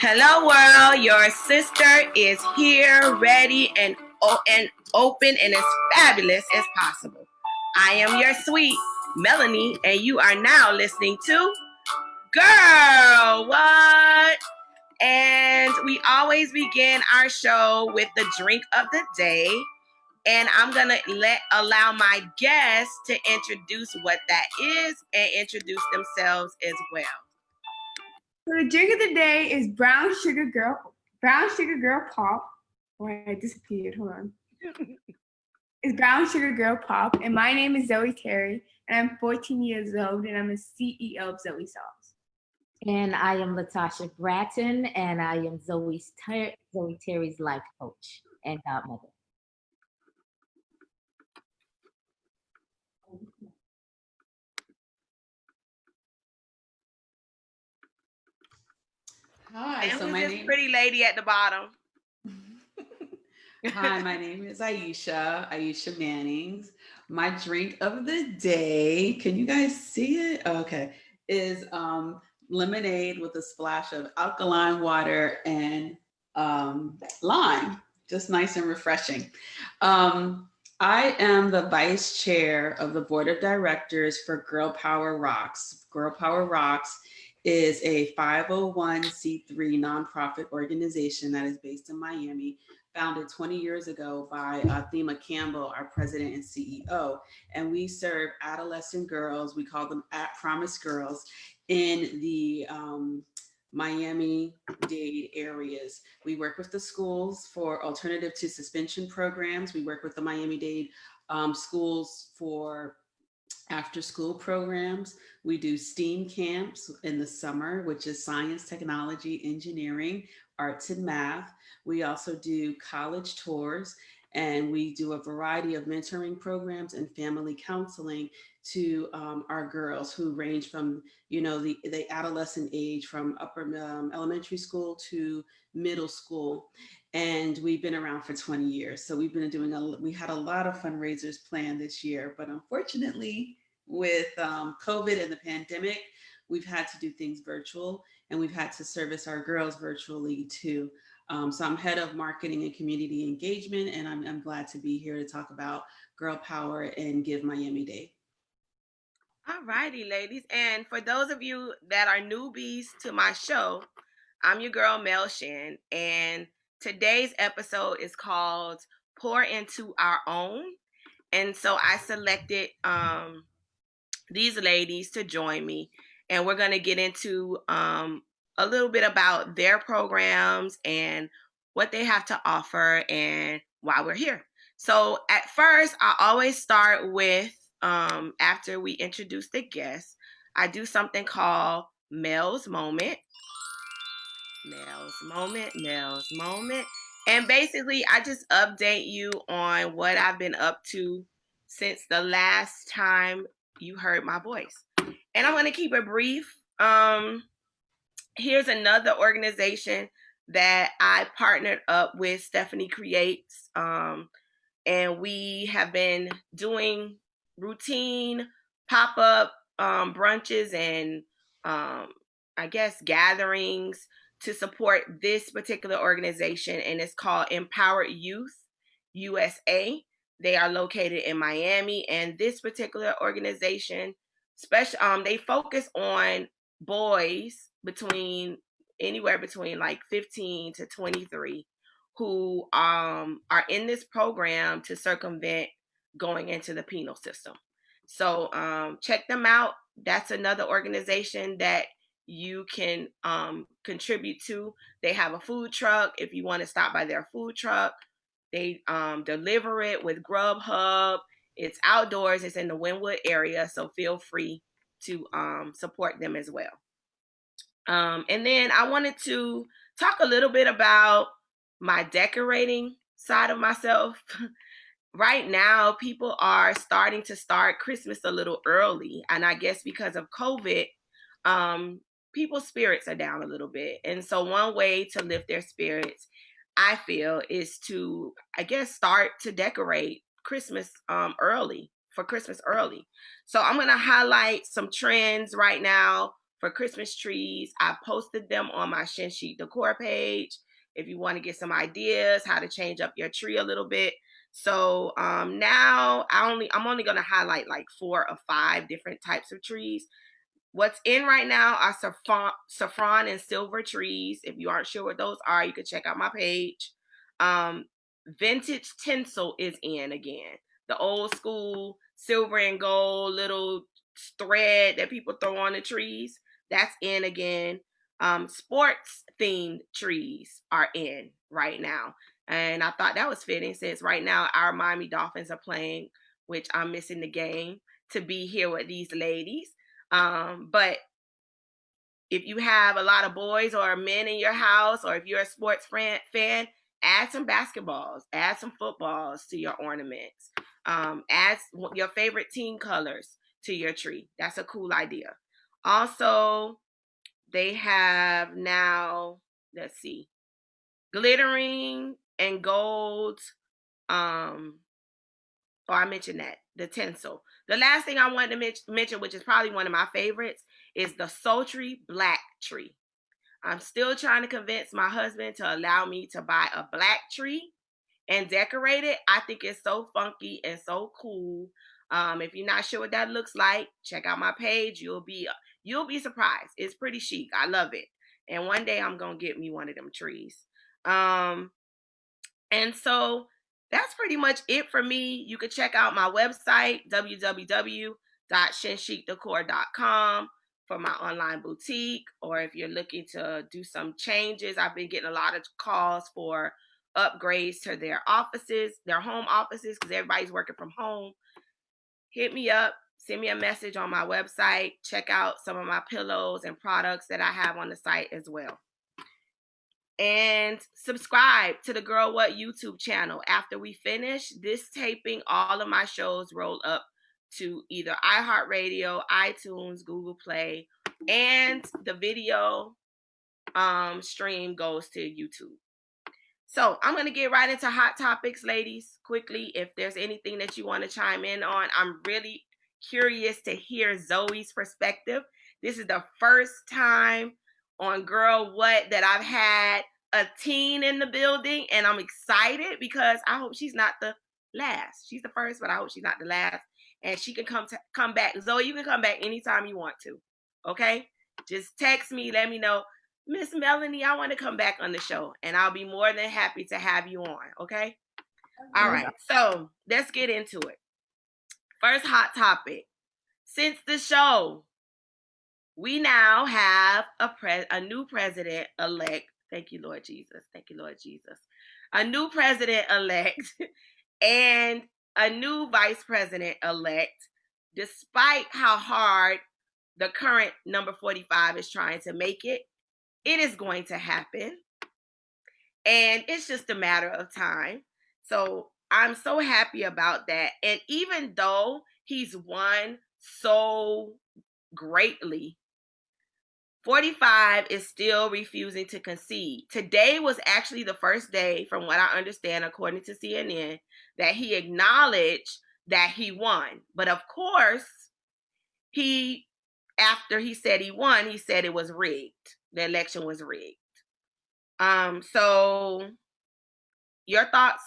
Hello, world. Your sister is here, ready and open and as fabulous as possible. I am your sweet Melanie, and you are now listening to Girl What? And we always begin our show with the drink of the day. And I'm gonna allow my guests to introduce what that is and introduce themselves as well. So the drink of the day is brown sugar girl pop. Oh, I disappeared. Hold on. It's brown sugar girl pop, and my name is Zoe Terry, and I'm 14 years old, and I'm a CEO of Zoe Sauce. And I am Latasha Bratton, and I am Zoe Terry's life coach and godmother. Hi, and so who's this pretty lady at the bottom? Hi, my name is Aisha Mannings. My drink of the day, can you guys see it? Okay, is lemonade with a splash of alkaline water and lime. Just nice and refreshing. I am the vice chair of the board of directors for Girl Power Rocks. Girl Power Rocks is a 501c3 nonprofit organization that is based in Miami, founded 20 years ago by Thema Campbell, our president and CEO. And we serve adolescent girls, we call them at-promise girls, in the Miami-Dade areas. We work with the schools for alternative to suspension programs. We work with the Miami-Dade schools for after-school programs. We do STEAM camps in the summer, which is science, technology, engineering, arts, and math. We also do college tours, and we do a variety of mentoring programs and family counseling to our girls who range from, the adolescent age, from upper elementary school to middle school. And we've been around for 20 years. So we've been we had a lot of fundraisers planned this year, but unfortunately with COVID and the pandemic, we've had to do things virtual, and we've had to service our girls virtually too. So I'm head of marketing and community engagement, and I'm glad to be here to talk about Girl Power and Give Miami Day. All righty, ladies. And for those of you that are newbies to my show, I'm your girl, MelShin, and today's episode is called Pour Into Our Own. And so I selected these ladies to join me, and we're going to get into a little bit about their programs and what they have to offer and why we're here. So at first, I always start with, after we introduce the guests, I do something called Mel's Moment. Mel's Moment. And basically, I just update you on what I've been up to since the last time you heard my voice. And I'm going to keep it brief. Here's another organization that I partnered up with, Stephanie Creates. And we have been doing routine pop-up brunches and I guess gatherings to support this particular organization, and it's called Empowered Youth USA. They are located in Miami, and this particular organization, they focus on boys anywhere between like 15 to 23 who are in this program to circumvent going into the penal system. So check them out. That's another organization that you can contribute to. They have a food truck. If you want to stop by their food truck, they deliver it with Grubhub. It's outdoors. It's in the Wynwood area, so feel free to support them as well. And then I wanted to talk a little bit about my decorating side of myself. Right now, people are starting to start Christmas a little early, and I guess because of COVID, people's spirits are down a little bit. And so one way to lift their spirits, I feel, is to, I guess, start to decorate Christmas early, for Christmas early. So I'm going to highlight some trends right now for Christmas trees. I posted them on my Shin Sheet Decor page if you want to get some ideas how to change up your tree a little bit. So now I'm only going to highlight like 4 or 5 different types of trees. What's in right now are saffron and silver trees. If you aren't sure what those are, you can check out my page. Vintage tinsel is in again. The old school silver and gold little thread that people throw on the trees, that's in again. Sports themed trees are in right now. And I thought that was fitting since right now our Miami Dolphins are playing, which I'm missing the game to be here with these ladies. But if you have a lot of boys or men in your house, or if you're a sports fan, add some basketballs, add some footballs to your ornaments, add your favorite team colors to your tree. That's a cool idea. Also, they have now, let's see, glittering and gold. I mentioned that, the tinsel. The last thing I wanted to mention, which is probably one of my favorites, is the sultry black tree. I'm still trying to convince my husband to allow me to buy a black tree and decorate it. I think it's so funky and so cool. If you're not sure what that looks like, check out my page. You'll be surprised. It's pretty chic. I love it. And one day I'm gonna get me one of them trees. And so that's pretty much it for me. You can check out my website, www.shinsheetdecor.com, for my online boutique, or if you're looking to do some changes. I've been getting a lot of calls for upgrades to their offices, their home offices, because everybody's working from home. Hit me up, send me a message on my website. Check out some of my pillows and products that I have on the site as well. And subscribe to the Girl What YouTube channel. After we finish this taping, all of my shows roll up to either iHeartRadio, iTunes, Google Play, and the video stream goes to YouTube. So I'm going to get right into hot topics, ladies, quickly. If there's anything that you want to chime in on, I'm really curious to hear Zoe's perspective. This is the first time on Girl What that I've had a teen in the building, and I'm excited because I hope she's not the last. She's the first, but I hope she's not the last. And she can come back. Zoe, you can come back anytime you want to. Okay? Just text me, let me know, Miss Melanie, I want to come back on the show, and I'll be more than happy to have you on. Okay? All right. So let's get into it. First hot topic. Since the show, we now have a new president-elect. Thank you, Lord Jesus. Thank you, Lord Jesus. A new president-elect and a new vice president-elect, despite how hard the current number 45 is trying to make it. It is going to happen. And it's just a matter of time. So I'm so happy about that. And even though he's won so greatly, 45 is still refusing to concede. Today was actually the first day, from what I understand, according to CNN, that he acknowledged that he won. But of course, after he said he won, he said it was rigged. The election was rigged. So your thoughts,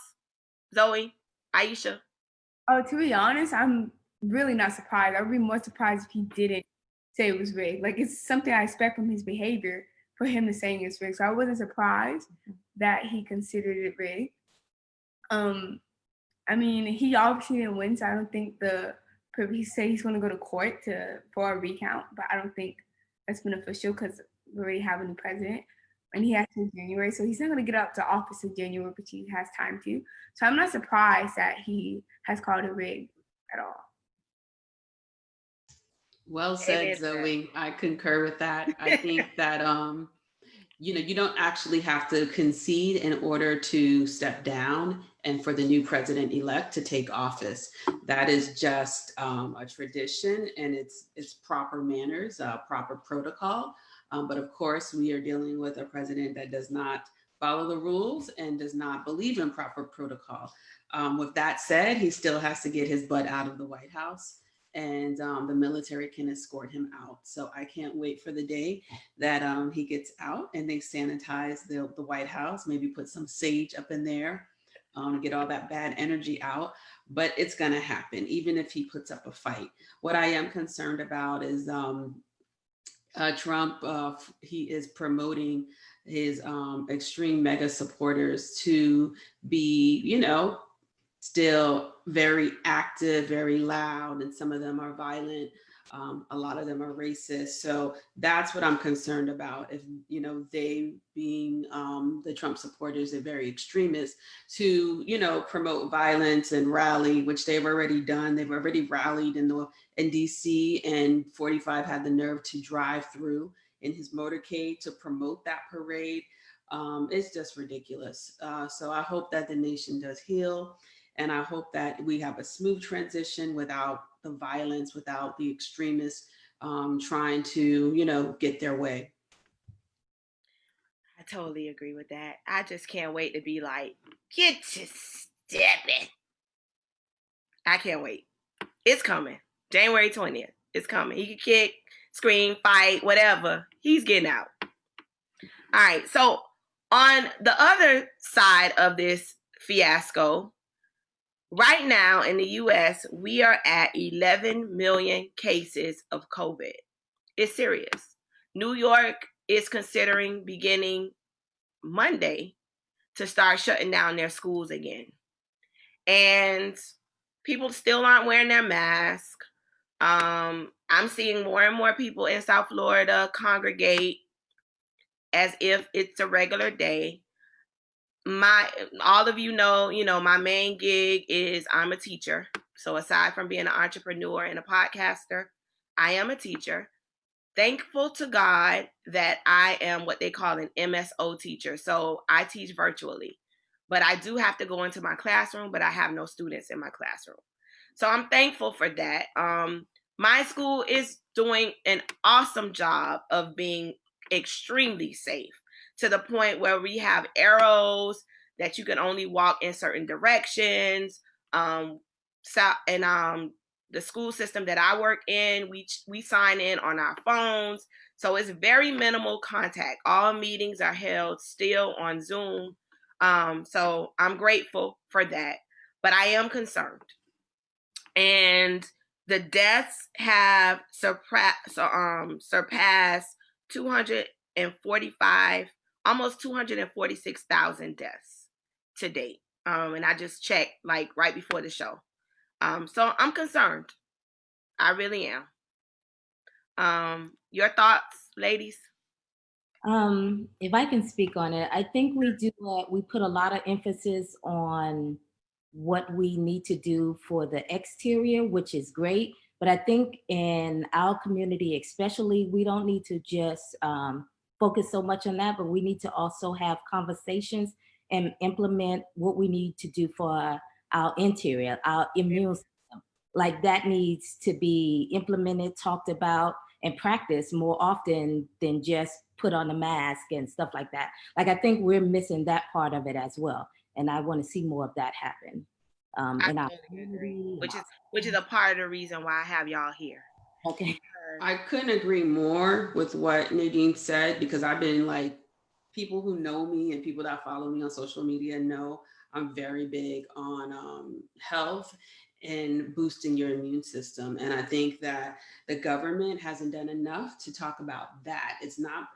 Zoe, Aisha? Oh, to be honest, I'm really not surprised. I would be more surprised if he didn't say it was rigged. Like, it's something I expect from his behavior for him to saying it's rigged. So I wasn't surprised that he considered it rigged. I mean, he obviously didn't win, so I don't think he said he's going to go to court for a recount, but I don't think that's been official because we already have a new president, and he has to in January, so he's not going to get up to office in January, but he has time to. So I'm not surprised that he has called it rigged at all. Well said, Zoe. I concur with that. I think that, you don't actually have to concede in order to step down and for the new president-elect to take office. That is just a tradition, and it's proper manners, proper protocol. But of course, we are dealing with a president that does not follow the rules and does not believe in proper protocol. With that said, he still has to get his butt out of the White House and the military can escort him out. So I can't wait for the day that he gets out and they sanitize the White House, maybe put some sage up in there, get all that bad energy out. But it's going to happen, even if he puts up a fight. What I am concerned about is Trump, he is promoting his extreme mega supporters to be, still very active, very loud, and some of them are violent. A lot of them are racist. So that's what I'm concerned about. If, they being the Trump supporters, they're very extremists to, promote violence and rally, which they've already done. They've already rallied in DC, and 45 had the nerve to drive through in his motorcade to promote that parade. It's just ridiculous. So I hope that the nation does heal. And I hope that we have a smooth transition without the violence, without the extremists trying to, get their way. I totally agree with that. I just can't wait to be like, get to stepping. I can't wait. It's coming. January 20th. It's coming. He can kick, scream, fight, whatever. He's getting out. All right. So on the other side of this fiasco, right now in the US, we are at 11 million cases of COVID. It's serious. New York is considering beginning Monday to start shutting down their schools again. And people still aren't wearing their mask. I'm seeing more and more people in South Florida congregate as if it's a regular day. All of my main gig is I'm a teacher. So aside from being an entrepreneur and a podcaster, I am a teacher. Thankful to God that I am what they call an MSO teacher. So I teach virtually, but I do have to go into my classroom, but I have no students in my classroom. So I'm thankful for that. My school is doing an awesome job of being extremely safe, to the point where we have arrows that you can only walk in certain directions. The school system that I work in, we sign in on our phones. So it's very minimal contact. All meetings are held still on Zoom. So I'm grateful for that. But I am concerned. And the deaths have surpassed 245, almost 246,000 deaths to date. And I just checked like right before the show. So I'm concerned. I really am. Your thoughts, ladies? If I can speak on it, I think we put a lot of emphasis on what we need to do for the exterior, which is great. But I think in our community, especially, we don't need to just focus so much on that, but we need to also have conversations and implement what we need to do for our interior, our immune system. Like that needs to be implemented, talked about, and practiced more often than just put on a mask and stuff like that. Like I think we're missing that part of it as well. And I want to see more of that happen in our community. Which is a part of the reason why I have y'all here. Okay. I couldn't agree more with what Nadine said, because I've been like, people who know me and people that follow me on social media know I'm very big on health and boosting your immune system. And I think that the government hasn't done enough to talk about that. It's not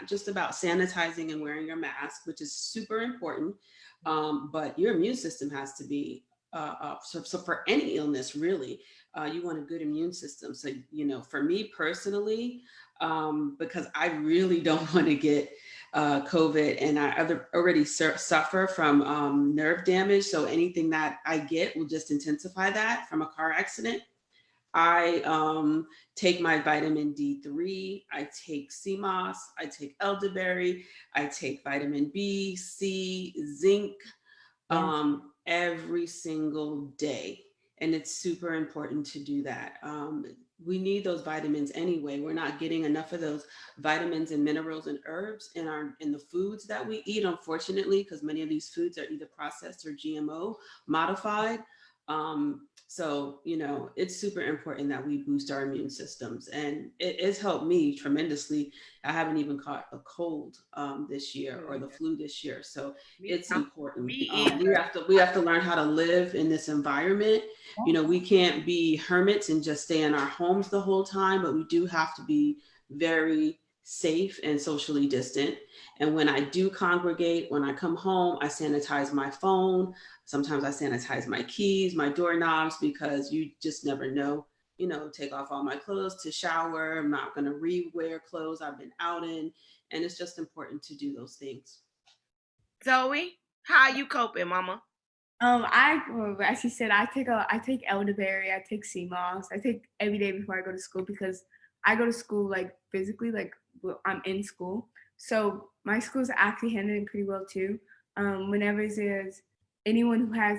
just about sanitizing and wearing your mask, which is super important, but your immune system has to be so for any illness, really, you want a good immune system. So, for me personally, because I really don't want to get COVID, and I already suffer from nerve damage. So anything that I get will just intensify that from a car accident. I take my vitamin D3, I take CMOS, I take elderberry, I take vitamin B, C, zinc, every single day. And it's super important to do that. We need those vitamins anyway. We're not getting enough of those vitamins and minerals and herbs in the foods that we eat, unfortunately, because many of these foods are either processed or GMO modified. So, it's super important that we boost our immune systems, and it has helped me tremendously. I haven't even caught a cold this year or the flu this year. So it's important. Me We either. have to learn how to live in this environment. We can't be hermits and just stay in our homes the whole time, but we do have to be very safe and socially distant. And when I do congregate, when I come home, I sanitize my phone. Sometimes I sanitize my keys, my doorknobs, because you just never know. Take off all my clothes to shower. I'm not going to re-wear clothes I've been out in. And it's just important to do those things. Zoe, how you coping, Mama? As she said, I take elderberry, I take sea moss, I take every day before I go to school, because I go to school like physically, like I'm in school. So my school's actually handling it pretty well too. Whenever there's anyone who has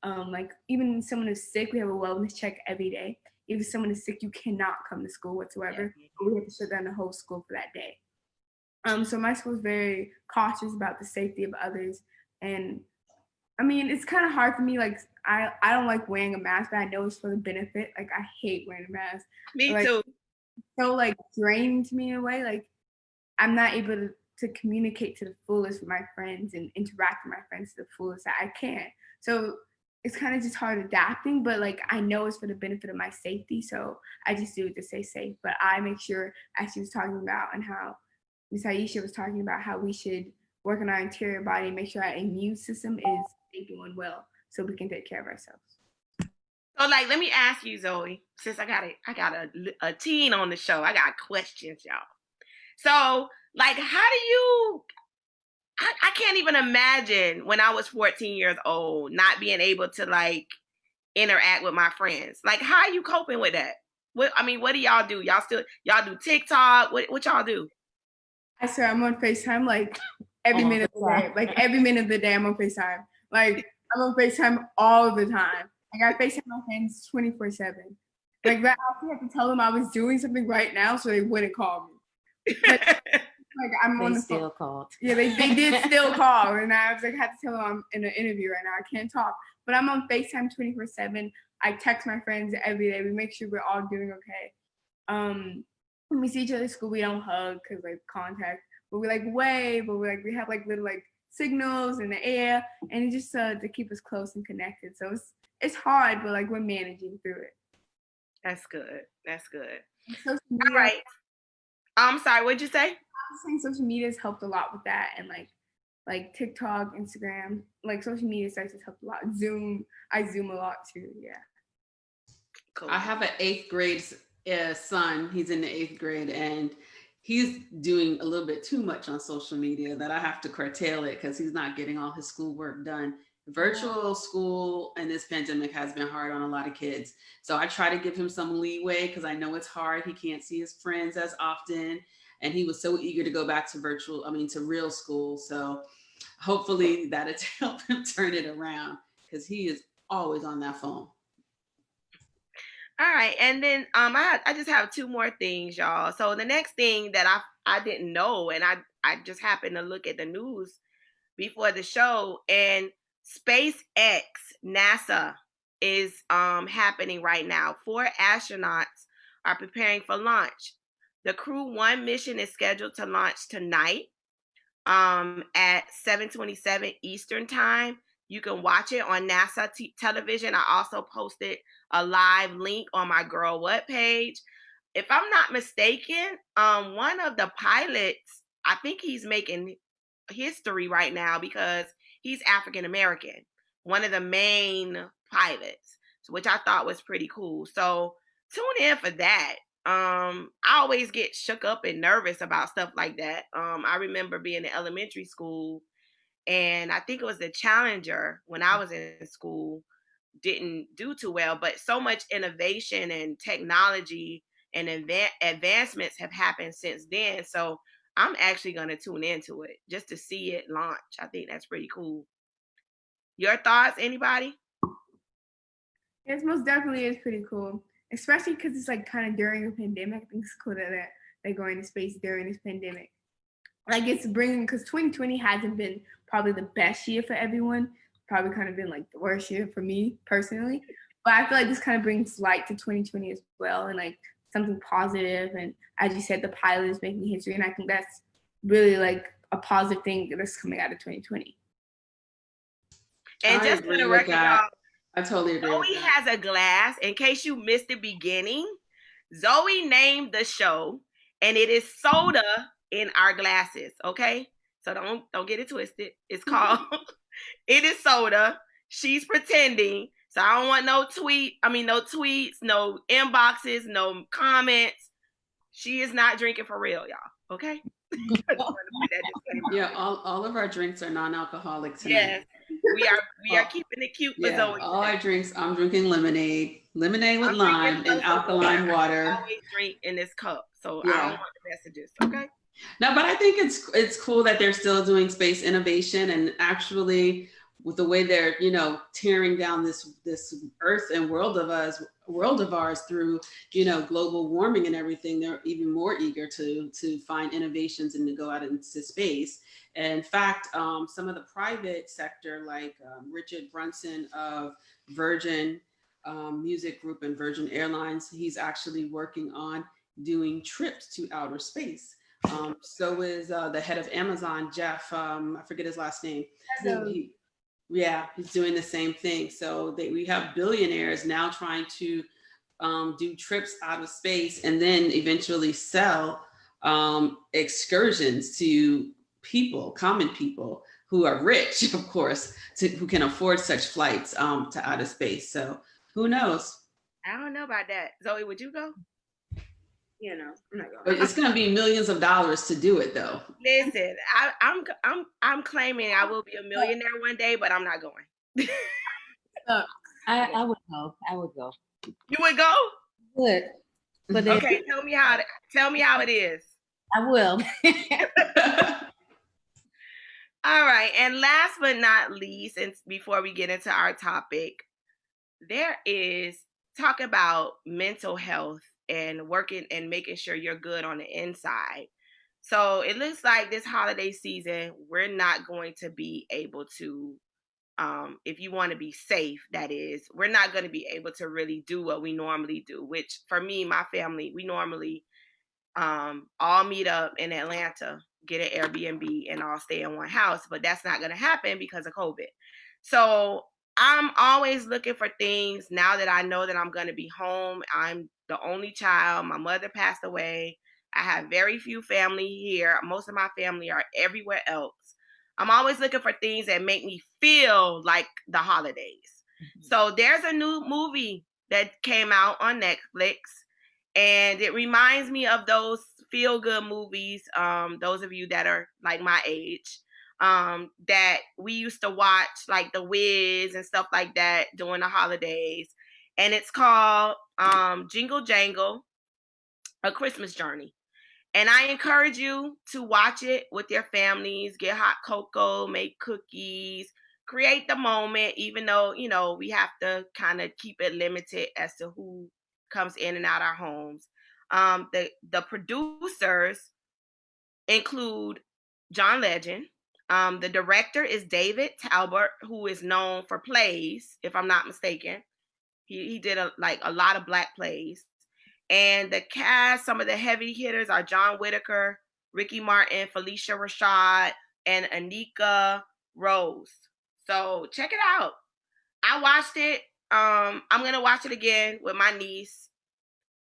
like even someone who's sick, we have a wellness check every day. If someone is sick, you cannot come to school whatsoever. We have to shut down the whole school for that day. So my school is very cautious about the safety of others, and I mean, it's kind of hard for me. Like, I don't like wearing a mask, but I know it's for the benefit. Like, I hate wearing a mask. Me Like, too. so like draining to me in a way. Like, I'm not able to communicate to the fullest with my friends and interact with my friends to the fullest that I can. So it's kind of just hard adapting, but like I know it's for the benefit of my safety. So I just do it to stay safe. But I make sure, as she was talking about, and how Ms. Aisha was talking about, how we should work on our interior body and make sure our immune system is doing well so we can take care of ourselves. So, like, let me ask you, Zoe, since I got a teen on the show, I got questions, y'all. So, like, how do you? I can't even imagine when I was 14 years old not being able to like interact with my friends. Like, how are you coping with that? What do y'all do? Y'all do TikTok? What y'all do? I swear I'm on FaceTime like every minute of the day. Like every minute of the day I'm on FaceTime. Like I'm on FaceTime all the time. Like I FaceTime my friends 24/7. Like I actually have to tell them I was doing something right now so they wouldn't call me. But like I'm on the phone. Still called. Yeah, they did still call, and I was like, I had to tell them I'm in an interview right now. I can't talk, but I'm on FaceTime 24/7. I text my friends every day. We make sure we're all doing okay. When we see each other at school, we don't hug because like contact, but we like wave, but we have like little like signals in the air, and it's just to keep us close and connected. So it's hard, but like we're managing through it. That's good. That's good. All right. I'm sorry. What'd you say? I was saying social media has helped a lot with that, and like TikTok, Instagram, like social media sites has helped a lot. Zoom, I Zoom a lot too. Yeah. Cool. I have an 8th grade son. He's in the 8th grade, and he's doing a little bit too much on social media that I have to curtail it because he's not getting all his schoolwork done. Virtual school and this pandemic has been hard on a lot of kids. So I try to give him some leeway because I know it's hard. He can't see his friends as often. And he was so eager to go back to to real school. So hopefully that'll help him turn it around because he is always on that phone. All right, and then I just have 2 more things, y'all. So the next thing that I didn't know, and I just happened to look at the news before the show, and SpaceX, NASA is happening right now. 4 astronauts are preparing for launch. The Crew 1 mission is scheduled to launch tonight at 7:27 Eastern time. You can watch it on NASA television. I also posted a live link on my Girl What page. If I'm not mistaken, one of the pilots, I think he's making history right now because he's African American, one of the main pilots, which I thought was pretty cool. So tune in for that. I always get shook up and nervous about stuff like that. I remember being in elementary school, and I think it was the Challenger when I was in school didn't do too well, but so much innovation and technology and advancements have happened since then. So I'm actually going to tune into it just to see it launch. I think that's pretty cool. Your thoughts, anybody? Yes, most definitely is pretty cool, especially because it's like kind of during a pandemic. I think it's cool that they're going to space during this pandemic. Like it's bringing, because 2020 hasn't been probably the best year for everyone. probably kind of been like the worst year for me personally. But I feel like this kind of brings light to 2020 as well, and like something positive. And as you said, the pilot is making history, and I think that's really like a positive thing that's coming out of 2020. And I just for agree the with record, that. y'all, I totally agree with Zoe that. has a glass. In case you missed the beginning, Zoe named the show, and it is soda in our glasses. Okay, so don't get it twisted. It's called It Is Soda. She's pretending. So I don't want no tweets, no inboxes, no comments. She is not drinking for real, y'all. Okay. Yeah, all of our drinks are non-alcoholic tonight. Yes, we are Oh, keeping it cute for yeah, Zoe all today. our drinks, I'm drinking lemonade with I'm drinking lime and soda water. alkaline I water. always drink in this cup, so I don't Yeah. want the messages. Okay. No, but I think it's cool that they're still doing space innovation, and actually with the way they're, tearing down this earth and world of ours through, global warming and everything. They're even more eager to find innovations and to go out into space. And in fact, some of the private sector, like Richard Brunson of Virgin Music Group and Virgin Airlines, he's actually working on doing trips to outer space. So is the head of Amazon, Jeff. I forget his last name. Yeah, he's doing the same thing. So we have billionaires now trying to do trips out of space and then eventually sell excursions to people, common people who are rich, of course, who can afford such flights to outer space. So who knows? I don't know about that. Zoe, would you go? I'm not But going. it's going to be millions of dollars to do it, though. Listen, I'm claiming I will be a millionaire one day, but I'm not going. I would go. I would go. You would go? Would. But Okay, tell me how it is. I will. All right, and last but not least, and before we get into our topic, there is talk about mental health and working and making sure you're good on the inside. So it looks like this holiday season, we're not going to be able to, if you want to be safe, that is, we're not going to be able to really do what we normally do, which for me, my family, we normally all meet up in Atlanta, get an Airbnb, and all stay in one house. But that's not going to happen because of COVID. So I'm always looking for things now that I know that I'm going to be home. I'm the only child. My mother passed away. I have very few family here. Most of my family are everywhere else. I'm always looking for things that make me feel like the holidays. So there's a new movie that came out on Netflix, and it reminds me of those feel good movies, those of you that are like my age, that we used to watch, like The Wiz and stuff like that during the holidays. And it's called Jingle Jangle, A Christmas Journey. And I encourage you to watch it with your families, get hot cocoa, make cookies, create the moment, even though, we have to kind of keep it limited as to who comes in and out our homes. The producers include John Legend. The director is David Talbot, who is known for plays, if I'm not mistaken. He did a lot of black plays. And the cast, some of the heavy hitters are John Whitaker, Ricky Martin, Felicia Rashad, and Anika Rose. So check it out. I watched it. I'm gonna watch it again with my niece.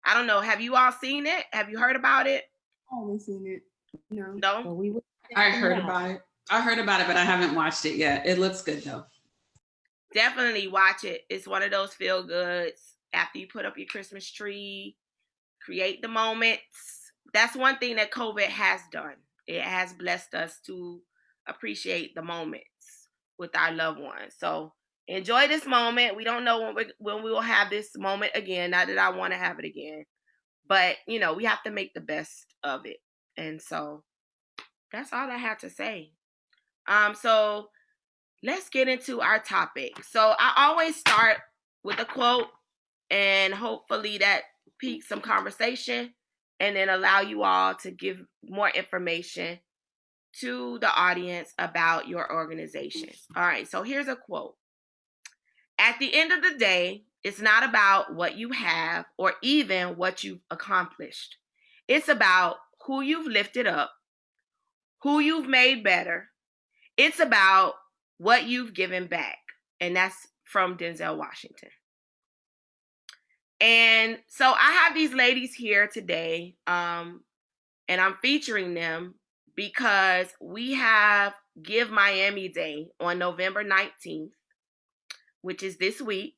I don't know. Have you all seen it? Have you heard about it? I haven't seen it. No. No? Well, we would. I heard about it. I heard about it, but I haven't watched it yet. It looks good though. Definitely watch it. It's one of those feel goods. After you put up your Christmas tree, create the moments. That's one thing that COVID has done. It has blessed us to appreciate the moments with our loved ones. So enjoy this moment. We don't know when we will have this moment again. Not that I want to have it again, but we have to make the best of it. And so that's all I have to say. So let's get into our topic. So I always start with a quote, and hopefully that piques some conversation and then allow you all to give more information to the audience about your organization. All right, so here's a quote. At the end of the day, it's not about what you have or even what you've accomplished. It's about who you've lifted up, who you've made better. It's about what you've given back. And that's from Denzel Washington. And so I have these ladies here today, and I'm featuring them because we have Give Miami Day on November 19th, which is this week.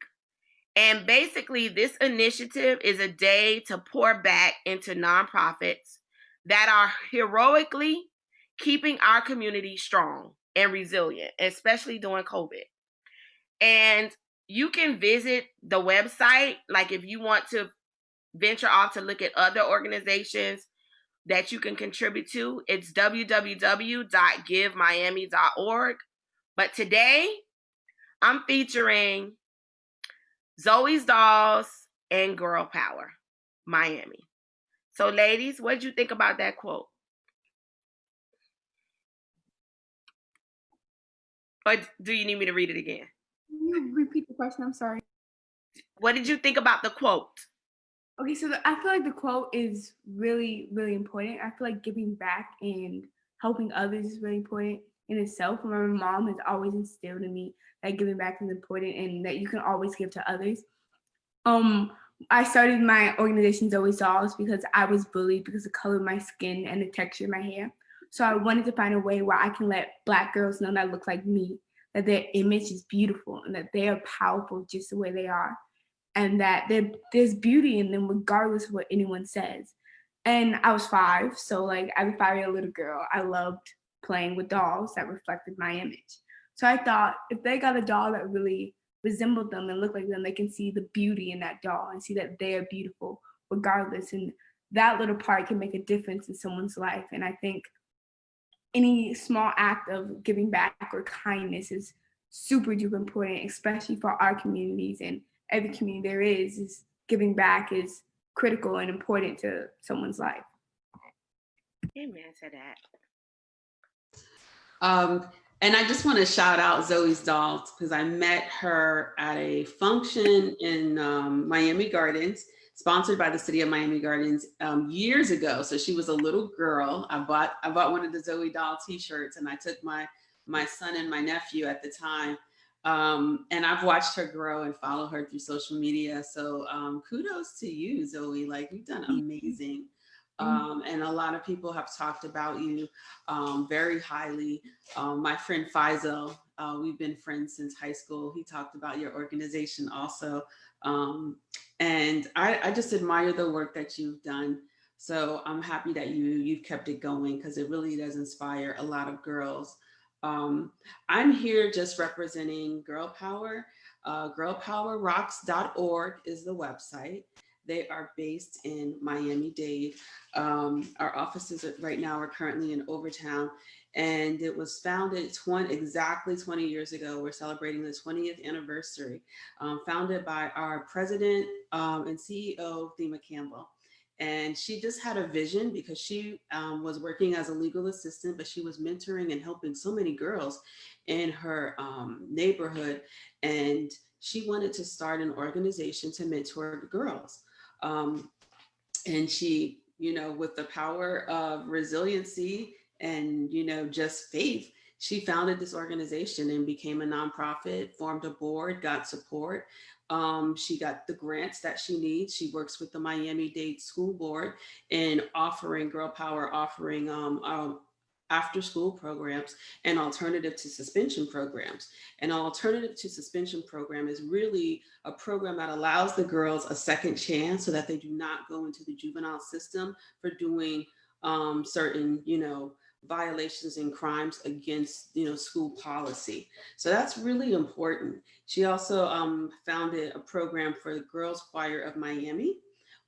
And basically, this initiative is a day to pour back into nonprofits that are heroically keeping our community strong and resilient, especially during COVID. And you can visit the website, like if you want to venture off to look at other organizations that you can contribute to, it's www.givemiami.org. But today, I'm featuring Zoe's Dolls and Girl Power, Miami. So, ladies, what did you think about that quote? Or do you need me to read it again? Can you repeat the question? I'm sorry. What did you think about the quote? Okay, so I feel like the quote is really, really important. I feel like giving back and helping others is really important in itself. My mom has always instilled in me that giving back is important and that you can always give to others. I started my organization Zoe's Dolls because I was bullied because of the color of my skin and the texture of my hair. So I wanted to find a way where I can let Black girls know that look like me, that their image is beautiful and that they are powerful just the way they are, and that there's beauty in them regardless of what anyone says. And I was 5, so like as a 5-year-old little girl, I loved playing with dolls that reflected my image. So I thought if they got a doll that really resembled them and looked like them, they can see the beauty in that doll and see that they are beautiful regardless. And that little part can make a difference in someone's life. And I think any small act of giving back or kindness is super duper important, especially for our communities and every community there is giving back is critical and important to someone's life. Amen to that. And I just want to shout out Zoe's Dolls because I met her at a function in Miami Gardens, sponsored by the city of Miami Gardens years ago. So she was a little girl. I bought one of the Zoe Doll t-shirts, and I took my son and my nephew at the time. And I've watched her grow and follow her through social media. So kudos to you, Zoe. Like, you've done amazing. And a lot of people have talked about you very highly. My friend Faisal, we've been friends since high school. He talked about your organization also. And I just admire the work that you've done. So I'm happy that you've kept it going because it really does inspire a lot of girls. I'm here just representing Girl Power. Girlpowerrocks.org is the website. They are based in Miami-Dade. Our offices right now are currently in Overtown, and it was founded exactly 20 years ago. We're celebrating the 20th anniversary. Founded by our president and CEO, Thema Campbell. And she just had a vision because she was working as a legal assistant, but she was mentoring and helping so many girls in her neighborhood. And she wanted to start an organization to mentor girls. And she, with the power of resiliency and, just faith, she founded this organization and became a nonprofit, formed a board, got support. She got the grants that she needs. She works with the Miami-Dade School Board in offering Girl Power, offering after school programs and alternative to suspension programs. An alternative to suspension program is really a program that allows the girls a second chance so that they do not go into the juvenile system for doing certain, violations and crimes against, school policy. So that's really important. She also founded a program for the Girls Choir of Miami,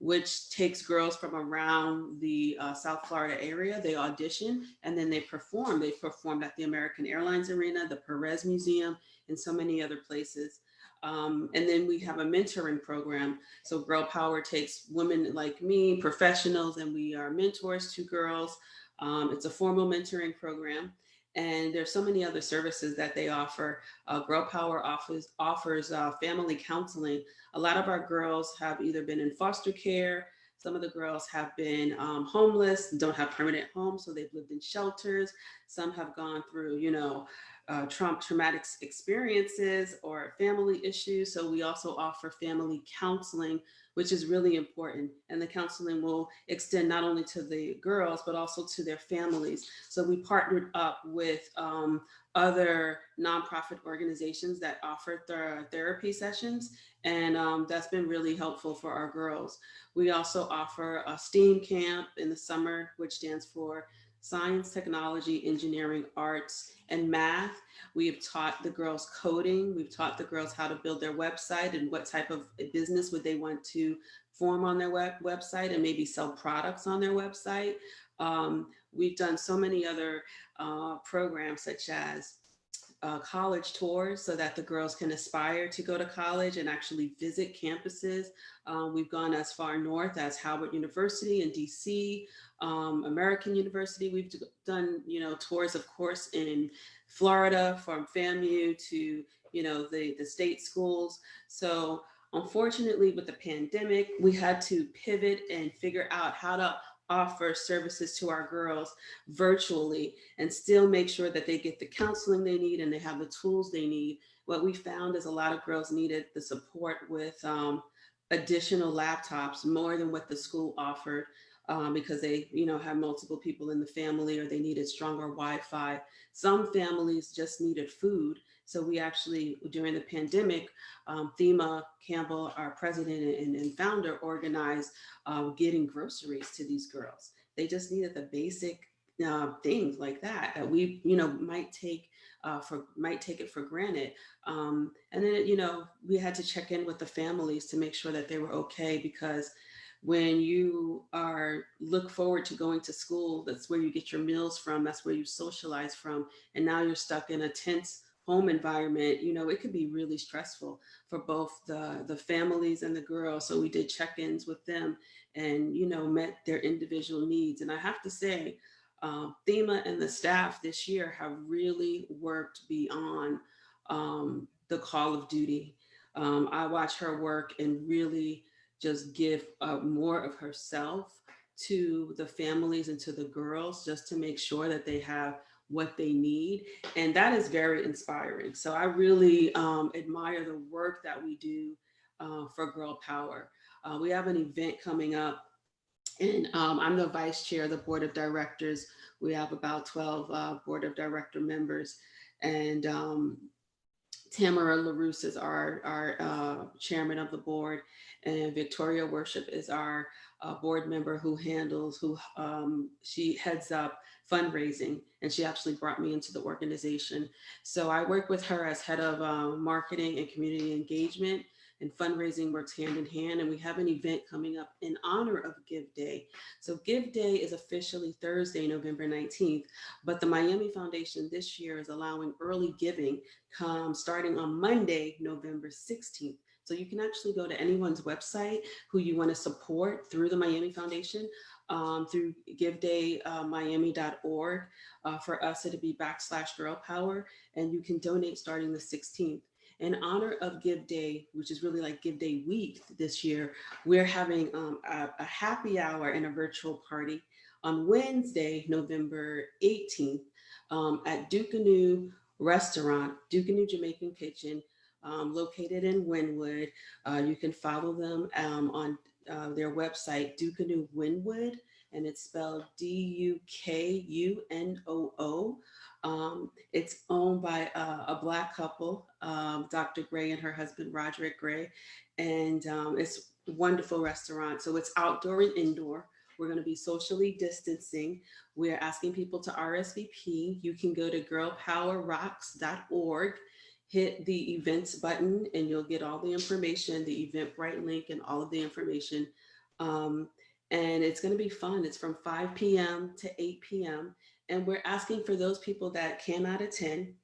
which takes girls from around the South Florida area. They audition and then they perform. They performed at the American Airlines Arena, the Perez Museum, and so many other places. And then we have a mentoring program. So Girl Power takes women like me, professionals, and we are mentors to girls. It's a formal mentoring program. And there's so many other services that they offer. Girl Power offers family counseling. A lot of our girls have either been in foster care. Some of the girls have been homeless, don't have permanent homes, so they've lived in shelters. Some have gone through, traumatic experiences or family issues. So we also offer family counseling, which is really important. And the counseling will extend not only to the girls, but also to their families. So we partnered up with other nonprofit organizations that offer therapy sessions. And that's been really helpful for our girls. We also offer a STEAM camp in the summer, which stands for science, technology, engineering, arts, and math. We have taught the girls coding. We've taught the girls how to build their website and what type of business would they want to form on their website and maybe sell products on their website. We've done so many other programs such as college tours so that the girls can aspire to go to college and actually visit campuses. We've gone as far north as Howard University in DC, American University. We've done, tours, of course, in Florida from FAMU to, the state schools. So unfortunately, with the pandemic, we had to pivot and figure out how to offer services to our girls virtually and still make sure that they get the counseling they need and they have the tools they need. What we found is a lot of girls needed the support with additional laptops more than what the school offered, because they, have multiple people in the family or they needed stronger Wi-Fi. Some families just needed food. So we actually, during the pandemic, Thema Campbell, our president and founder, organized getting groceries to these girls. They just needed the basic things like that we might take it for granted. And then we had to check in with the families to make sure that they were okay, because when you look forward to going to school, that's where you get your meals from, that's where you socialize from, and now you're stuck in a tense home environment. It could be really stressful for both the families and the girls. So we did check-ins with them and met their individual needs. And I have to say, Thema and the staff this year have really worked beyond the call of duty. I watch her work and really just give more of herself to the families and to the girls, just to make sure that they have what they need. And that is very inspiring. So I really admire the work that we do for Girl Power. We have an event coming up, and I'm the vice chair of the board of directors. We have about 12 board of director members. And Tamara LaRousse is our chairman of the board, and Victoria Worship is our board member she heads up fundraising, and she actually brought me into the organization. So I work with her as head of marketing and community engagement, and fundraising works hand in hand. And we have an event coming up in honor of Give Day. So Give Day is officially Thursday, November 19th, but the Miami Foundation this year is allowing early giving starting on Monday, November 16th. So you can actually go to anyone's website who you want to support through the Miami Foundation, through givedaymiami.org. For us, it'll be /Girl Power, and you can donate starting the 16th. In honor of Give Day, which is really like Give Day week this year, we're having a happy hour and a virtual party on Wednesday, November 18th, at Dukanoo Restaurant, Dukanoo Jamaican Kitchen, located in Wynwood. You can follow them on their website, Dukanoo Wynwood, and it's spelled Dukunoo. It's owned by a Black couple, Dr. Gray and her husband, Roderick Gray. And it's a wonderful restaurant. So it's outdoor and indoor. We're going to be socially distancing. We're asking people to RSVP. You can go to girlpowerrocks.org, hit the events button, and you'll get all the information, the Eventbrite link and all of the information. And it's going to be fun. It's from 5 p.m. to 8 p.m. And we're asking for those people that cannot attend,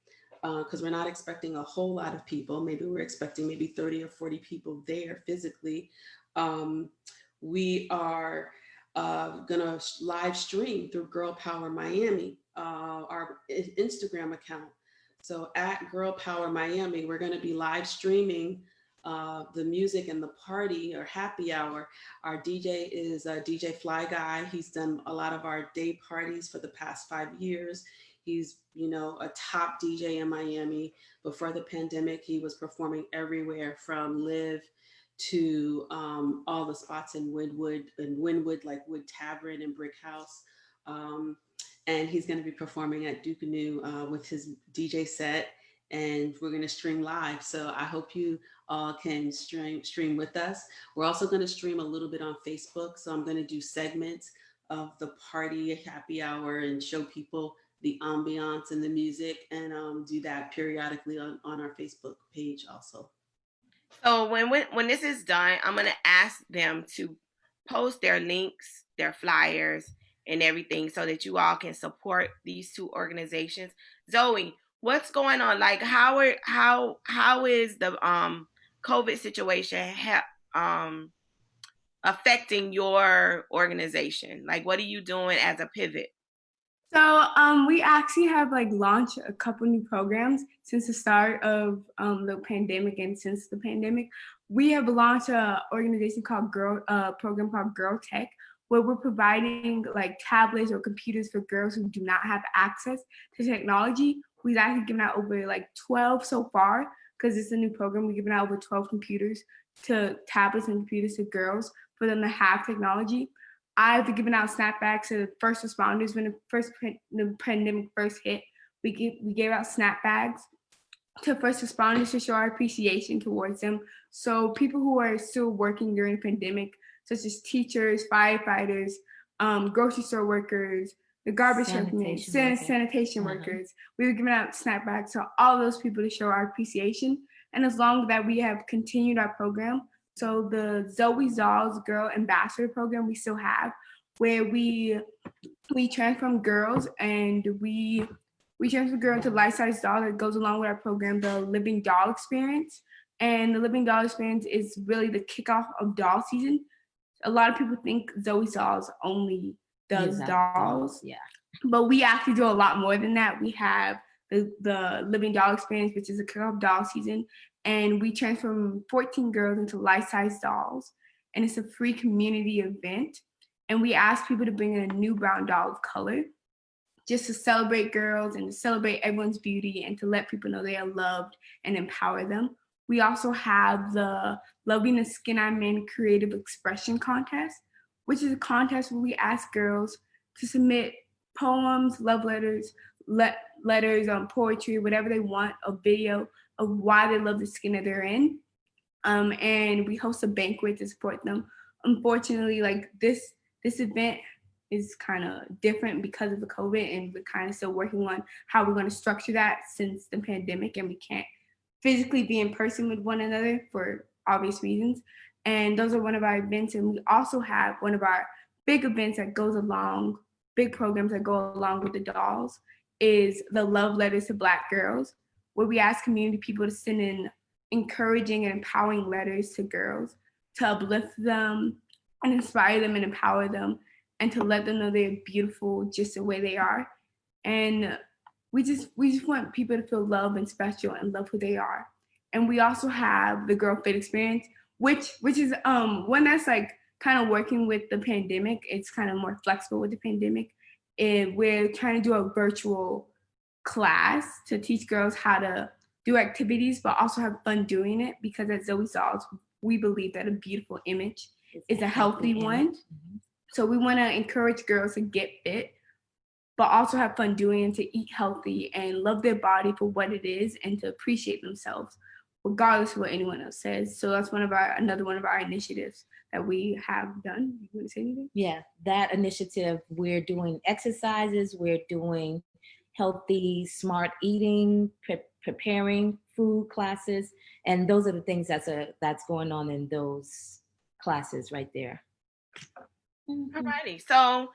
because we're not expecting a whole lot of people. Maybe we're expecting maybe 30 or 40 people there physically. We are gonna live stream through Girl Power Miami, our Instagram account. So at Girl Power Miami, we're gonna be live streaming the music and the party or happy hour. Our DJ is DJ Fly Guy. He's done a lot of our day parties for the past 5 years. He's, a top DJ in Miami. Before the pandemic, he was performing everywhere from live to all the spots in Wynwood, like Wood Tavern and Brick House. Um, and he's going to be performing at Dukanoo with his DJ set, and we're going to stream live. So I hope you all can stream with us. We're also going to stream a little bit on Facebook. So I'm going to do segments of the party happy hour and show people the ambiance and the music, and do that periodically on our Facebook page also. So when this is done, I'm gonna ask them to post their links, their flyers, and everything, so that you all can support these two organizations. Zoe, what's going on? Like, how is the COVID situation affecting your organization? Like, what are you doing as a pivot? So we actually have like launched a couple new programs since the start of the pandemic, and since the pandemic, we have launched a organization called program called Girl Tech, where we're providing like tablets or computers for girls who do not have access to technology. We've actually given out over like 12 so far, because it's a new program. We've given out over 12 tablets and computers to girls for them to have technology. I've given out snapbacks to first responders when the pandemic first hit. We gave out snapbacks to first responders to show our appreciation towards them. So people who are still working during the pandemic, such as teachers, firefighters, grocery store workers, the garbage sanitation workers, we were giving out snapbacks to all those people to show our appreciation. And as long as that we have continued our program, so the Zoe Zalls Girl Ambassador Program we still have, where we transform girls, and we transfer girls to life-size doll that goes along with our program, the Living Doll Experience. And the Living Doll Experience is really the kickoff of doll season. A lot of people think Zoe Zalls only does dolls, yeah, but we actually do a lot more than that. We have the Living Doll Experience, which is a kickoff doll season, and we transform 14 girls into life-size dolls, and it's a free community event. And we ask people to bring in a new brown doll of color, just to celebrate girls and to celebrate everyone's beauty and to let people know they are loved and empower them. We also have the Loving the Skin I'm In Creative Expression Contest, which is a contest where we ask girls to submit poems, love letters, poetry, whatever they want, a video of why they love the skin that they're in. And we host a banquet to support them. Unfortunately, like this event is kind of different because of the COVID, and we're kind of still working on how we're going to structure that since the pandemic, and we can't physically be in person with one another for obvious reasons. And those are one of our events. And we also have one of our big events that goes along, big programs that go along with the dolls, is the Love Letters to Black Girls, where we ask community people to send in encouraging and empowering letters to girls to uplift them and inspire them and empower them, and to let them know they're beautiful just the way they are. And we just want people to feel loved and special and love who they are. And we also have the Girl Fit Experience, which is one that's like kind of working with the pandemic. It's kind of more flexible with the pandemic. And we're trying to do a virtual class to teach girls how to do activities, but also have fun doing it, because at Zoe Zalls, we believe that a beautiful image is a healthy one. Mm-hmm. So we want to encourage girls to get fit, but also have fun doing it, to eat healthy and love their body for what it is, and to appreciate themselves, regardless of what anyone else says. So that's another one of our initiatives that we have done. You want to say anything? Yeah, that initiative, we're doing exercises, we're doing healthy, smart eating, preparing food classes, and those are the things that's going on in those classes right there. Mm-hmm. All righty. So,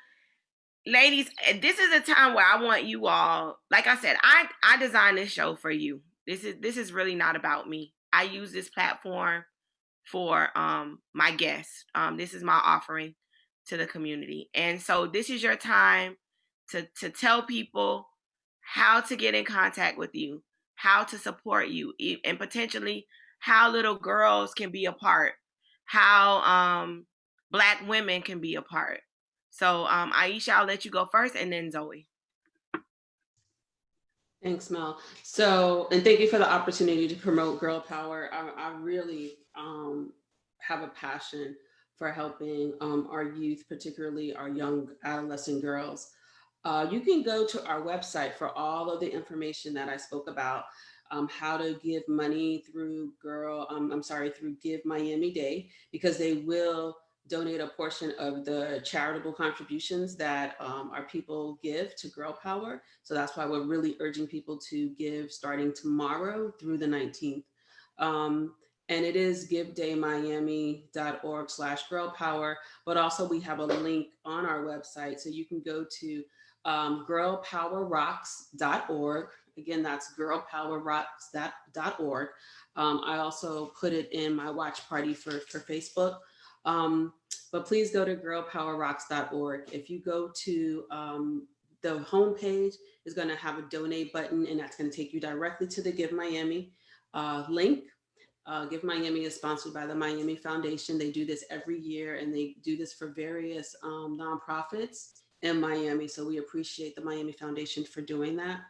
ladies, this is a time where I want you all, like I said, I designed this show for you. This is really not about me. I use this platform for my guests. This is my offering. to the community. And so this is your time to tell people how to get in contact with you, how to support you, and potentially how little girls can be a part, how Black women can be a part. So Aisha, I'll let you go first, and then Zoe. Thanks, Mel. So, and thank you for the opportunity to promote girl power. I really have a passion for helping our youth, particularly our young adolescent girls. You can go to our website for all of the information that I spoke about, how to give money through through Give Miami Day, because they will donate a portion of the charitable contributions that our people give to Girl Power. So that's why we're really urging people to give starting tomorrow through the 19th. And it is giveDayMiami.org/girl power, but also we have a link on our website. So you can go to girlpowerrocks.org. Again, that's girlpowerrocks.org. I also put it in my watch party for Facebook. But please go to girlpowerrocks.org. If you go to the homepage, is going to have a donate button, and that's going to take you directly to the Give Miami link. Give Miami is sponsored by the Miami Foundation. They do this every year, and they do this for various nonprofits in Miami. So we appreciate the Miami Foundation for doing that.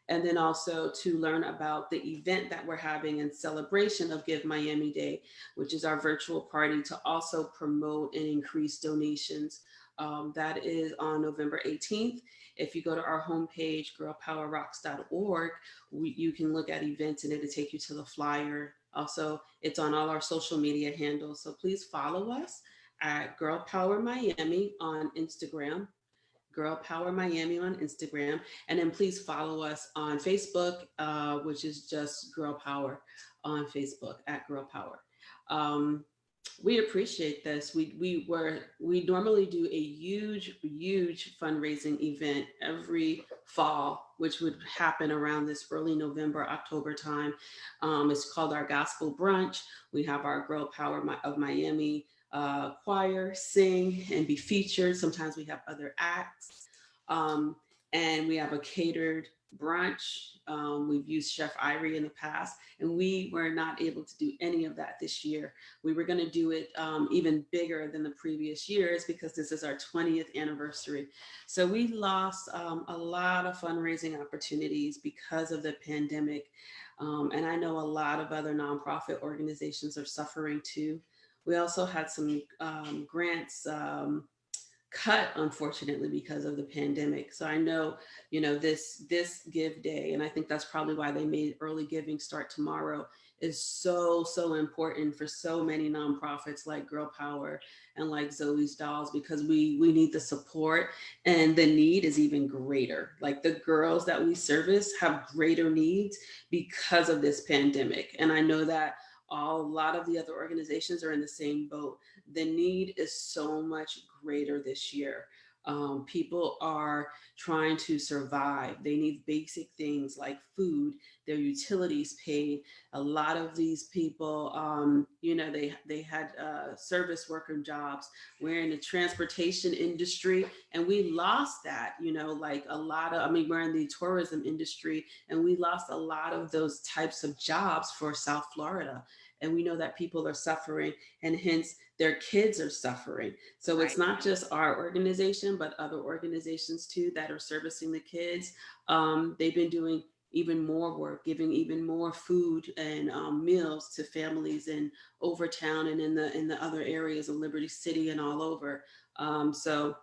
And then also to learn about the event that we're having in celebration of Give Miami Day, which is our virtual party to also promote and increase donations. That is on November 18th. If you go to our homepage, girlpowerrocks.org, you can look at events and it'll take you to the flyer. Also, it's on all our social media handles. So please follow us at Girl Power Miami on Instagram. Girl Power Miami on Instagram, and then please follow us on Facebook, which is just Girl Power on Facebook at Girl Power. We appreciate this. We normally do a huge fundraising event every fall, which would happen around this early November, October time. It's called our Gospel Brunch. We have our Girl Power of Miami choir sing and be featured. Sometimes we have other acts, and we have a catered brunch. We've used Chef Irie in the past, and we were not able to do any of that this year. We were going to do it even bigger than the previous years because this is our 20th anniversary. So we lost a lot of fundraising opportunities because of the pandemic. And I know a lot of other nonprofit organizations are suffering too. We also had some grants cut, unfortunately, because of the pandemic. So I know, this Give Day, and I think that's probably why they made early giving start tomorrow, is so important for so many nonprofits like Girl Power and like Zoe's Dolls, because we need the support, and the need is even greater. Like the girls that we service have greater needs because of this pandemic. And I know that a lot of the other organizations are in the same boat. The need is so much greater this year. People are trying to survive. They need basic things like food, their utilities paid. A lot of these people, they had service worker jobs. We're in the transportation industry, and we lost that. We're in the tourism industry, and we lost a lot of those types of jobs for South Florida. And we know that people are suffering, and hence their kids are suffering. So it's not just our organization, but other organizations too that are servicing the kids. They've been doing even more work, giving even more food and meals to families in Overtown and in the other areas of Liberty City and all over. So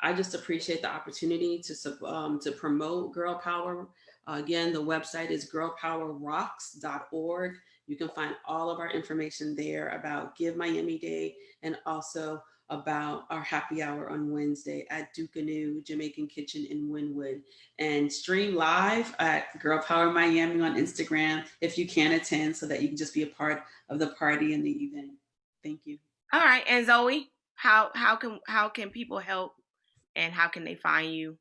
I just appreciate the opportunity to promote Girl Power. Again, the website is girlpowerrocks.org. You can find all of our information there about Give Miami Day, and also about our happy hour on Wednesday at Dukanoo Jamaican Kitchen in Wynwood, and stream live at Girl Power Miami on Instagram if you can attend, so that you can just be a part of the party and the event. Thank you. All right, and Zoe, how can people help, and how can they find you?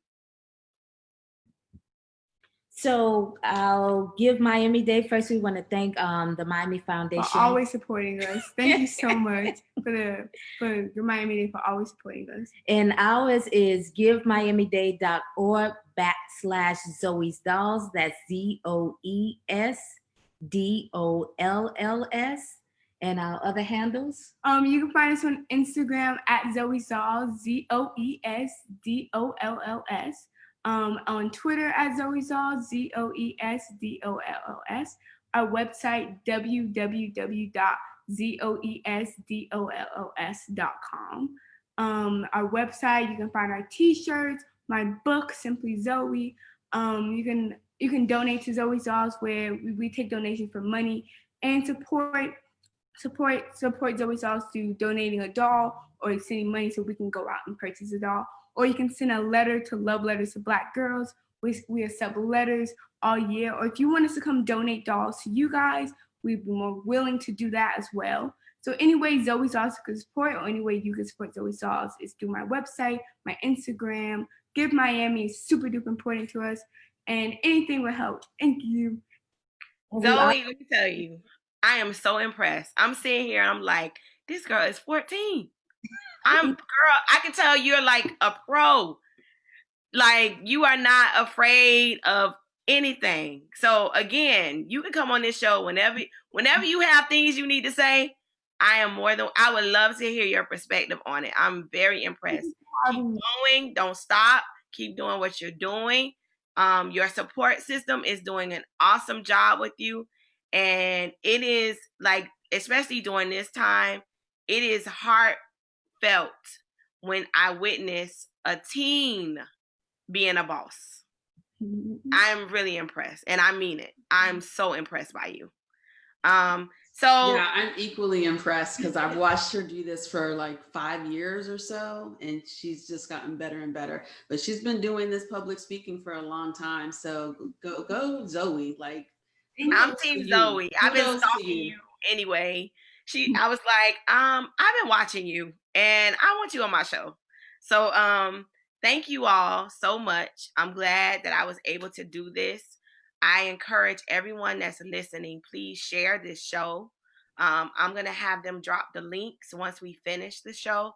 So I'll give Miami-Dade first. We want to thank the Miami Foundation for always supporting us. Thank you so much for the Miami-Dade for always supporting us. And ours is givemiamidade.org/Zoe's Dolls. That's ZOESDOLLS. And our other handles? You can find us on Instagram at Zoe's Dolls, ZOESDOLLS. On Twitter at Zoe's Dolls, ZOESDOLLS. Our website, www.zoesdolls.com. Our website, you can find our t-shirts, my book, Simply Zoe. You can donate to Zoe's Dolls, where we take donations for money and support Zoe's Dolls through donating a doll or sending money so we can go out and purchase a doll. Or you can send a letter to Love Letters to Black Girls. We accept letters all year. Or if you want us to come donate dolls to you guys, we'd be more willing to do that as well. So any way Zoe's Dolls can support, or any way you can support Zoe's Dolls, is through my website, my Instagram. Give Miami is super duper important to us, and anything will help. Thank you. Zoe, let me tell you, I am so impressed. I'm sitting here, I'm like, this girl is 14. Girl, I can tell you're like a pro. Like, you are not afraid of anything. So again, you can come on this show whenever you have things you need to say. I would love to hear your perspective on it. I'm very impressed. Keep going, don't stop, keep doing what you're doing. Your support system is doing an awesome job with you. And it is like, especially during this time, it is heartfelt when I witness a teen being a boss. I'm really impressed, and I mean it. I'm so impressed by you. So yeah, I'm equally impressed because I've watched her do this for like 5 years or so, and she's just gotten better and better. But she's been doing this public speaking for a long time. So go Zoe. Like, I'm Team Zoe. I've been stalking you anyway. I was like, I've been watching you and I want you on my show. So thank you all so much. I'm glad that I was able to do this. I encourage everyone that's listening, please share this show. I'm going to have them drop the links once we finish the show,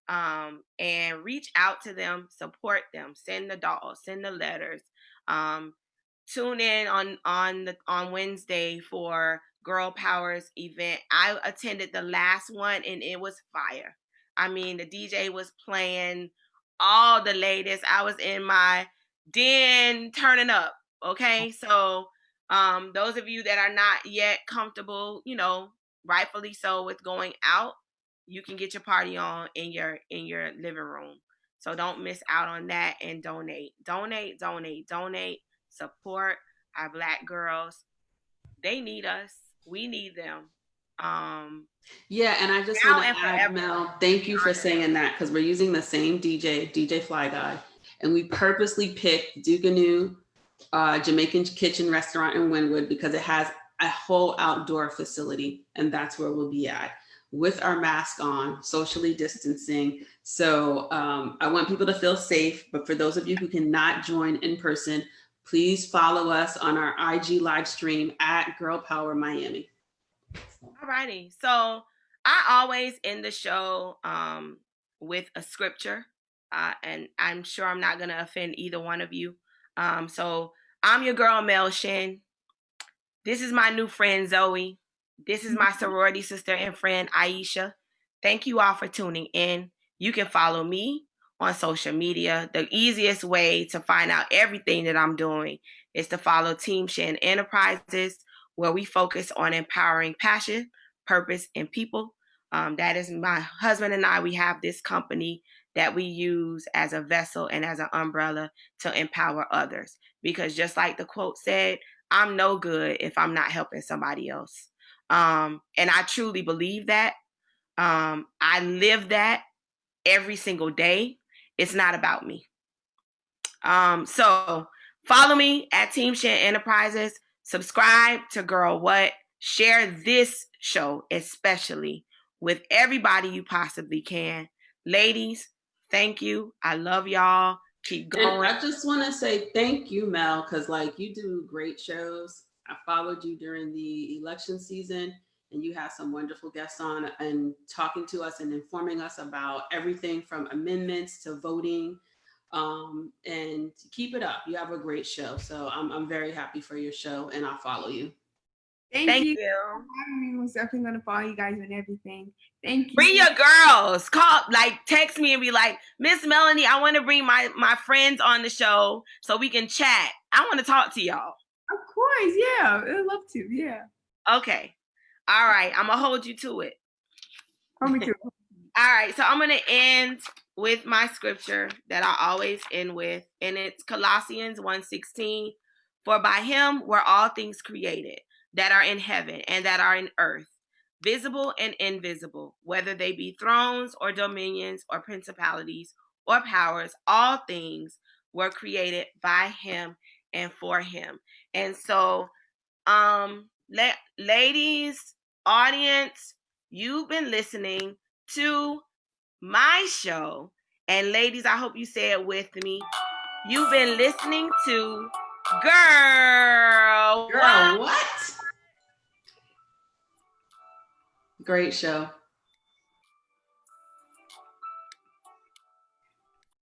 and reach out to them, support them, send the dolls, send the letters. Tune in on Wednesday for Girl Powers event. I attended the last one and it was fire. I mean, the DJ was playing all the latest. I was in my den turning up. Okay, so those of you that are not yet comfortable, rightfully so, with going out, you can get your party on in your living room. So don't miss out on that, and donate. Support our Black girls. They need us. We need them. Yeah, and I just want to add, Mel, thank you for saying that, because we're using the same DJ Fly Guy, and we purposely picked Duganoo Jamaican Kitchen Restaurant in Wynwood because it has a whole outdoor facility, and that's where we'll be at with our mask on, socially distancing. So I want people to feel safe, but for those of you who cannot join in person, please follow us on our IG live stream at Girl Power Miami. Alrighty. So I always end the show with a scripture, and I'm sure I'm not going to offend either one of you. So I'm your girl, MelShin. This is my new friend, Zoe. This is my sorority sister and friend, Aisha. Thank you all for tuning in. You can follow me on social media. The easiest way to find out everything that I'm doing is to follow Team Shin Enterprises, where we focus on empowering passion, purpose, and people. That is my husband and I. We have this company that we use as a vessel and as an umbrella to empower others. Because just like the quote said, I'm no good if I'm not helping somebody else. And I truly believe that. I live that every single day. It's not about me. So follow me at Team Shin Enterprises. Subscribe to Girl What. Share this show especially with everybody you possibly can. Ladies, thank you. I love y'all. keep And going. I just want to say thank you, Mel, because like you do great shows. I followed you during the election season, and you had some wonderful guests on and talking to us and informing us about everything from amendments to voting. And keep it up. You have a great show. So I'm very happy for your show, and I'll follow you. Thank Thank you you. for having me. We're definitely going to follow you guys and everything. Thank you. Bring your girls. Call, like, text me and be like, Miss Melanie, I want to bring my friends on the show so we can chat. I want to talk to y'all. Of course, yeah. I'd love to, yeah. Okay. All right. I'm going to hold you to it. Hold me to it. All right. So I'm going to end with my scripture that I always end with. And it's Colossians 1:16. For by him were all things created that are in heaven and that are in earth, visible and invisible, whether they be thrones or dominions or principalities or powers, all things were created by him and for him. And so, ladies, audience, you've been listening to my show. And ladies, I hope you say it with me. You've been listening to Girl, what? Great show.